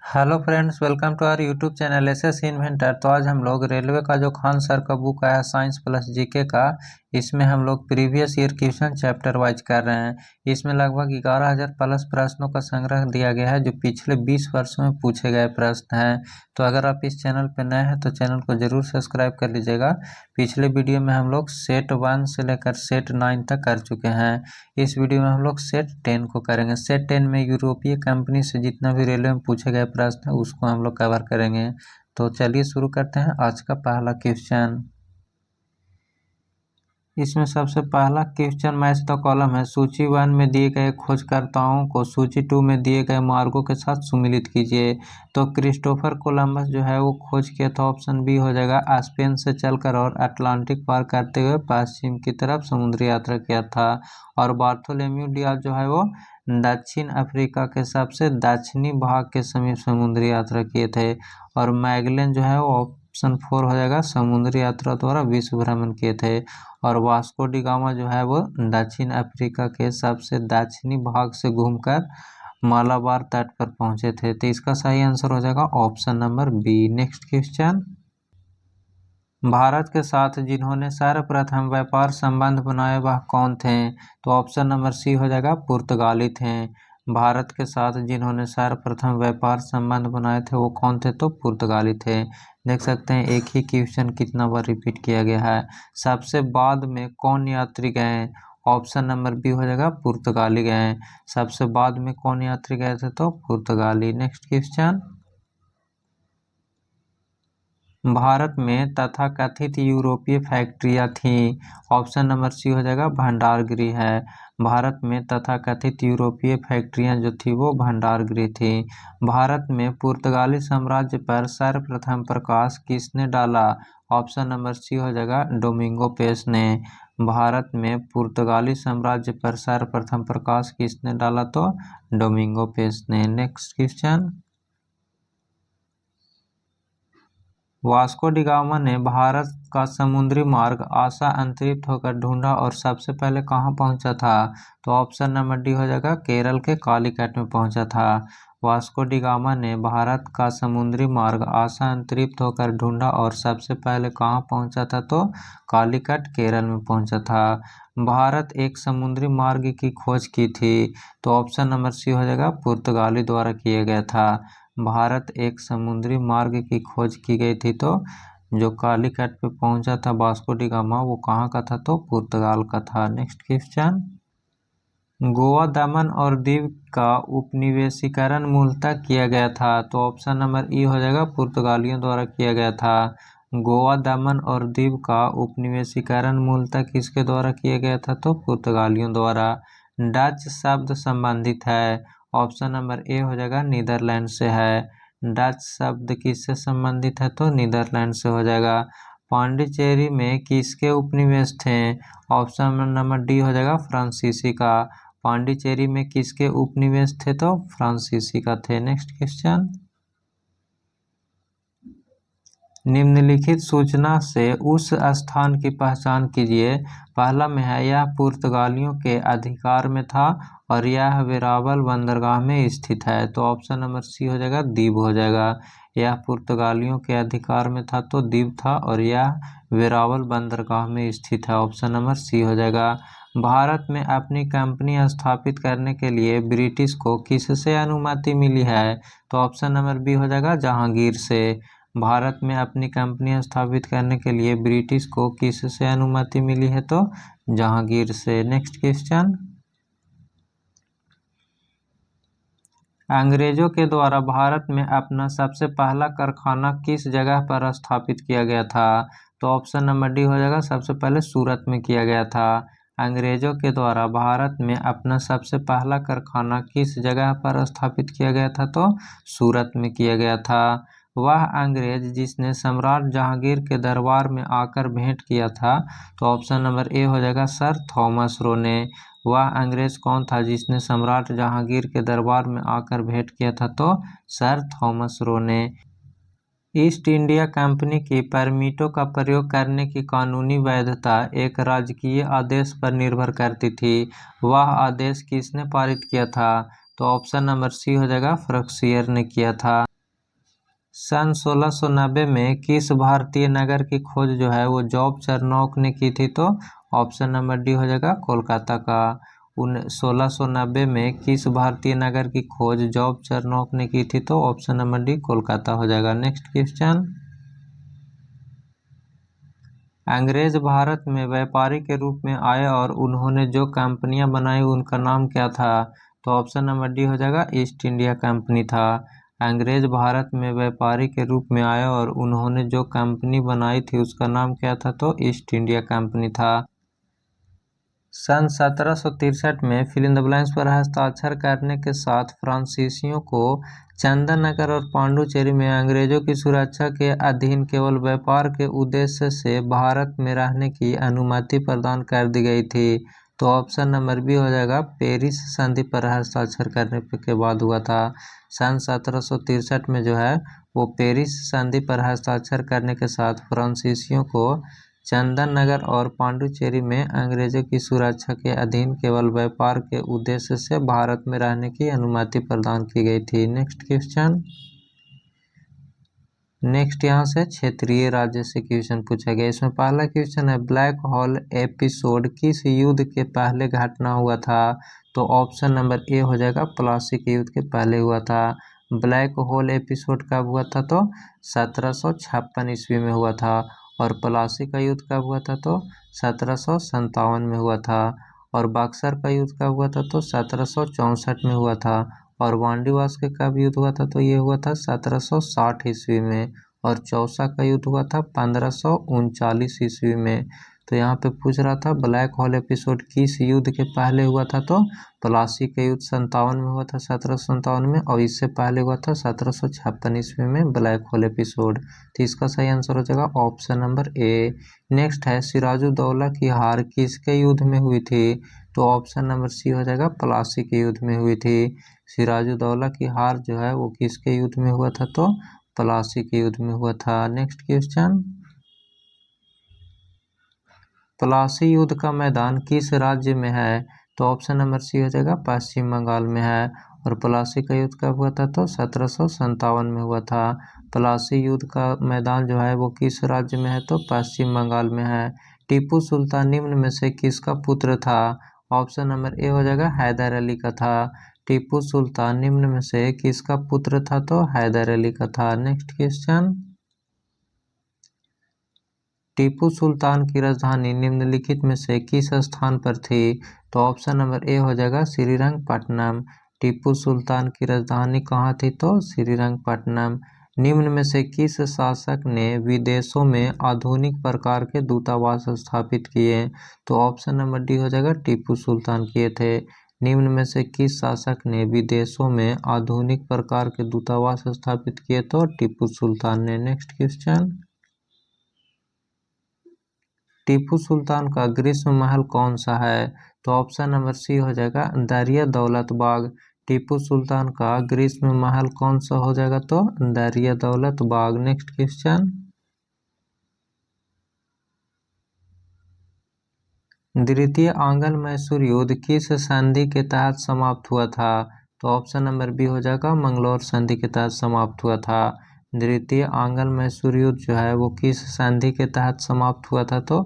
Hello friends, welcome to our YouTube channel SS inventor. तो आज हम लोग रेलवे का जो खान सर का बुक आया साइंस प्लस जीके का, इसमें हम लोग previous year question chapter wise कर रहे हैं। इसमें लगभग 11,000 प्लस प्रश्नों का संग्रह दिया गया है जो पिछले 20 वर्षों में पूछे गए प्रश्न हैं। तो अगर आप इस चैनल पर नए हैं तो चैनल को जरूर सब्सक्राइब कर लीजिएगा। पिछले वीडियो में हम लोग सेट 1 से लेकर सेट 9 तक कर चुके हैं। इस वीडियो में हम लोग सेट 10 को करेंगे। सेट 10 में यूरोपीय कंपनी से जितना भी रेलवे में पूछे गए प्रश्न है उसको हम लोग कवर करेंगे। तो चलिए शुरू करते हैं आज का पहला क्वेश्चन। इसमें सबसे पहला क्वेश्चन मैच द कॉलम है। सूची 1 में दिए गए खोजकर्ताओं को सूची 2 में दिए गए मार्गों के साथ सम्मिलित कीजिए। तो क्रिस्टोफर कोलंबस जो है वो खोज किया था, ऑप्शन बी हो जाएगा। स्पेन से चलकर और अटलांटिक पार करते हुए पश्चिम की तरफ समुद्री यात्रा किया था। और बार्थोलोम्यू डियाज जो है वो दक्षिण अफ्रीका के सबसे दक्षिणी भाग के समीप समुद्री यात्रा किए थे। और मैगलेन जो है वो ऑप्शन 4 हो जाएगा, समुद्री यात्रा द्वारा विश्व भ्रमण किए थे। और वास्को डी गामा जो है वो दक्षिण अफ्रीका के सबसे दक्षिणी भाग से घूमकर मालाबार तट पर पहुंचे थे। तो इसका सही आंसर हो जाएगा option number B. Next question, Bharat के साथ जिन्होंने सर्वप्रथम व्यापार संबंध बनाए वह कौन थे? तो ऑप्शन नंबर सी हो जाएगा, पुर्तगाली थे। भारत के साथ जिन्होंने सर्वप्रथम व्यापार संबंध बनाए थे वो कौन थे? तो पुर्तगाली थे। देख सकते हैं एक ही क्वेश्चन कितना बार रिपीट किया गया है। सबसे बाद में कौन यात्री गए? ऑप्शन नंबर बी हो जाएगा, पुर्तगाली गए। सबसे बाद में कौन यात्री गए थे? तो पुर्तगाली। नेक्स्ट क्वेश्चन, भारत में तथाकथित यूरोपीय फैक्ट्रियां थीं। ऑप्शन नंबर सी हो जाएगा, भंडार गृह है। भारत में तथाकथित यूरोपीय फैक्ट्रियां जो थी वो भंडार गृह थी। भारत में पुर्तगाली साम्राज्य पर सर्वप्रथम प्रकाश किसने डाला? ऑप्शन नंबर सी हो जाएगा, डोमिंगो पेस ने। भारत में पुर्तगाली साम्राज्य पर सर्वप्रथम प्रकाश किसने डाला? तो डोमिंगो पेस ने। Next question, Vasco D gamma ने भारत का समुद्री मार्ग आशा अंतरिप्त होकर ढूंढा और सबसे पहले कहाँ पहुंचा था? तो ऑप्शन नंबर डी हो जाएगा, केरल के कालीकट में पहुंचा था। वास्को डी गामा ने भारत का समुद्री मार्ग आशा अंतरिप्त होकर ढूंढा और सबसे पहले कहाँ पहुंचा था? तो कालीकट, केरल में पहुंचा था। भारत एक समुद्री मार्ग की खोज की थी। तो ऑप्शन नंबर सी हो जाएगा, पुर्तगाली द्वारा किया गया था। भारत एक समुद्री मार्ग की खोज की गई थी। तो जो कालीकट पे पहुंचा था वास्को डी गामा वो कहाँ का था? तो पुर्तगाल का था। नेक्स्ट क्वेश्चन, गोवा, दमन और दीव का उपनिवेशीकरण मूलतः किया गया था। तो ऑप्शन नंबर ई हो जाएगा, पुर्तगालियों द्वारा किया गया था। गोवा, दमन और दीव का उपनिवेशीकरण मूलतः किसके द्वारा किया गया था? तो पुर्तगालियों द्वारा। डच शब्द संबंधित है। ऑप्शन नंबर ए हो जाएगा, नीदरलैंड से है। डच शब्द किससे संबंधित है? तो नीदरलैंड से हो जाएगा। पांडिचेरी में किसके उपनिवेश थे? ऑप्शन नंबर डी हो जाएगा, फ्रांसीसी का। पांडिचेरी में किसके उपनिवेश थे? तो फ्रांसीसी का थे। नेक्स्ट क्वेश्चन, निम्नलिखित सूचना से उस स्थान की पहचान कीजिए। पहला में है, यह पुर्तगालियों के अधिकार में था और यह वेरावल बंदरगाह में स्थित है। तो ऑप्शन नंबर सी हो जाएगा, द्वीप हो जाएगा। यह पुर्तगालियों के अधिकार में था तो द्वीप था और यह वेरावल बंदरगाह में स्थित है। ऑप्शन नंबर सी हो जाएगा। भारत में अपनी कंपनी स्थापित करने के लिए ब्रिटिश को किससे अनुमति मिली है? तो ऑप्शन नंबर बी हो जाएगा, जहांगीर से। भारत में अपनी कंपनी स्थापित करने के लिए ब्रिटिश को किससे अनुमति मिली है? तो जहांगीर से। नेक्स्ट क्वेश्चन, अंग्रेजों के द्वारा भारत में अपना सबसे पहला कारखाना किस जगह पर स्थापित किया गया था? तो ऑप्शन नंबर डी हो जाएगा, सबसे पहले सूरत में किया गया था। अंग्रेजों के द्वारा भारत में अपना सबसे पहला कारखाना किस जगह पर स्थापित किया गया था? तो सूरत में किया गया था। वह अंग्रेज जिसने सम्राट जहांगीर के दरबार में आकर भेंट किया था? तो ऑप्शन नंबर ए हो जाएगा, सर थॉमस रो ने। वह अंग्रेज कौन था जिसने सम्राट जहांगीर के दरबार में आकर भेंट किया था? तो सर थॉमस रो ने। ईस्ट इंडिया कंपनी की परमिटों का प्रयोग करने की कानूनी वैधता एक राजकीय आदेश पर निर्भर करती थी। वह आदेश किसने पारित किया था? तो ऑप्शन नंबर सी हो जाएगा, फ्रक्सियर ने किया था। सन 1690 में किस भारतीय नगर की खोज जो है वो जॉब चरनॉक ने की थी? तो ऑप्शन नंबर डी हो जाएगा कोलकाता का। 1690 में किस भारतीय नगर की खोज जॉब चरनॉक ने की थी? तो ऑप्शन नंबर डी कोलकाता हो जाएगा। नेक्स्ट क्वेश्चन, अंग्रेज भारत में व्यापारी के रूप में आए और उन्होंने जो कंपनियां बनाई उनका नाम क्या था? तो ऑप्शन नंबर डी हो जाएगा ईस्ट इंडिया कंपनी था। अंग्रेज भारत में व्यापारी के रूप में आए और उन्होंने जो कंपनी बनाई थी उसका नाम क्या था? तो ईस्ट इंडिया कंपनी था। सन 1763 में फिल इन द ब्लैंक्स पर हस्ताक्षर करने के साथ फ्रांसीसियों को चंदन नगर और पांडुचेरी में अंग्रेजों की सुरक्षा के अधीन केवल व्यापार के उद्देश्य से भारत में रहने की अनुमति प्रदान कर दी गई थी। तो ऑप्शन नंबर बी हो जाएगा पेरिस संधि पर हस्ताक्षर करने के बाद हुआ था। सन 1763 में जो है वो पेरिस संधि पर हस्ताक्षर करने के साथ फ्रांसीसियों को चंदन नगर और पांडुचेरी में अंग्रेजों की सुरक्षा के अधीन केवल व्यापार के उद्देश्य से भारत में रहने की अनुमति प्रदान की गई थी। नेक्स्ट क्वेश्चन, नेक्स्ट यहाँ से क्षेत्रीय राज्य से क्वेश्चन पूछा गया। इसमें पहला क्वेश्चन है ब्लैक होल एपिसोड किस युद्ध के पहले घटना हुआ था? तो ऑप्शन नंबर ए हो जाएगा प्लासी युद्ध के पहले हुआ था। ब्लैक होल एपिसोड कब हुआ था? तो 1756 ईस्वी में हुआ था। और प्लासी का युद्ध कब हुआ था? तो 1757 में हुआ था। और बक्सर का युद्ध कब हुआ था? तो 1764 में हुआ था। और वांडीवास के कब युद्ध हुआ था? तो ये हुआ था 1760 ईस्वी में। और चौसा का युद्ध हुआ था 1539 ईस्वी में। तो यहाँ पे पूछ रहा था ब्लैक होल एपिसोड किस युद्ध के पहले हुआ था? तो प्लासी के युद्ध 57 में हुआ था 1757 में। और इससे पहले हुआ था 1756 ईस्वी में ब्लैक होल एपिसोड। तो इसका सही आंसर हो जाएगा ऑप्शन नंबर ए। नेक्स्ट है सिराजुद्दौला की हार किसके युद्ध में हुई थी? तो ऑप्शन नंबर सी हो जाएगा प्लासी के युद्ध में हुई थी। सिराजुद्दौला की हार जो है वो किसके युद्ध में हुआ था? तो प्लासी के युद्ध में हुआ था। नेक्स्ट क्वेश्चन, प्लासी युद्ध का मैदान किस राज्य में है? तो ऑप्शन नंबर सी हो जाएगा पश्चिम बंगाल में है। और प्लासी का युद्ध कब हुआ था? तो 1757 में हुआ था। प्लासी युद्ध का मैदान जो है वो किस राज्य में है? तो पश्चिम बंगाल में है। टीपू सुल्तान निम्न में से किसका पुत्र था? ऑप्शन नंबर ए हो जाएगा हैदर अली का था। टीपू सुल्तान निम्न में से किसका पुत्र था? तो हैदर अली का था। नेक्स्ट क्वेश्चन, टीपू सुल्तान की राजधानी निम्नलिखित में से किस स्थान पर थी? तो ऑप्शन नंबर ए हो जाएगा श्रीरंगपट्टनम। टीपू सुल्तान की राजधानी कहाँ थी? तो श्रीरंगपट्टनम। निम्न में से किस शासक ने विदेशों में आधुनिक प्रकार के दूतावास स्थापित किए? तो ऑप्शन नंबर डी हो जाएगा टीपू सुल्तान किए थे। निम्न में से किस शासक ने विदेशों में आधुनिक प्रकार के दूतावास स्थापित किए? तो टीपू सुल्तान ने। नेक्स्ट क्वेश्चन, टीपू सुल्तान का ग्रीष्म महल कौन सा है? तो ऑप्शन नंबर सी हो जाएगा दरिया दौलत बाग। टीपू सुल्तान का ग्रीष्म महल कौन सा हो जाएगा? तो दरिया दौलत बाग। नेक्स्ट क्वेश्चन, द्वितीय आंग्ल मैसूर युद्ध किस संधि के तहत समाप्त हुआ था? तो ऑप्शन नंबर बी हो जाएगा मंगलोर संधि के तहत समाप्त हुआ था। द्वितीय आंग्ल मैसूर युद्ध जो है वो किस संधि के तहत समाप्त हुआ था? तो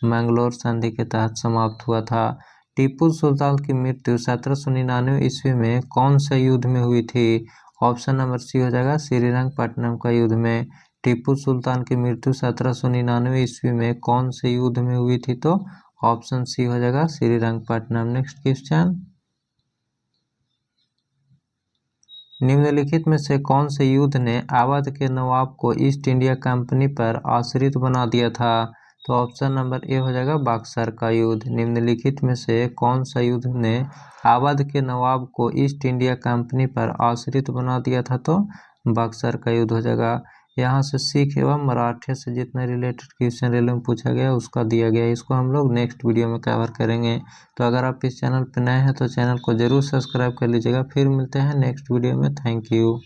मंगलोर संधि के तहत समाप्त हुआ था। टीपू सुल्तान की मृत्यु 1799 ईस्वी में कौन से युद्ध में हुई थी? ऑप्शन नंबर सी हो जाएगा श्रीरंगपट्टनम का युद्ध में। टीपू सुल्तान की मृत्यु 1799 ईस्वी में कौन से युद्ध में हुई थी? तो ऑप्शन सी हो जाएगा श्रीरंगपट्टनम। नेक्स्ट क्वेश्चन, निम्नलिखित में से कौन से युद्ध ने अवध के नवाब को ईस्ट इंडिया कंपनी पर आश्रित बना दिया था? तो ऑप्शन नंबर ए हो जाएगा बक्सर का युद्ध। निम्नलिखित में से कौन सा युद्ध ने अवध के नवाब को ईस्ट इंडिया कंपनी पर आश्रित बना दिया था? तो बक्सर का युद्ध हो जाएगा। यहाँ से सिख एवं मराठे से जितना रिलेटेड क्वेश्चन रेलवे में पूछा गया उसका दिया गया है। इसको हम लोग नेक्स्ट वीडियो में कवर करेंगे। तो अगर आप इस चैनल पर नए हैं तो चैनल को जरूर सब्सक्राइब कर लीजिएगा। फिर मिलते हैं नेक्स्ट वीडियो में। Thank you.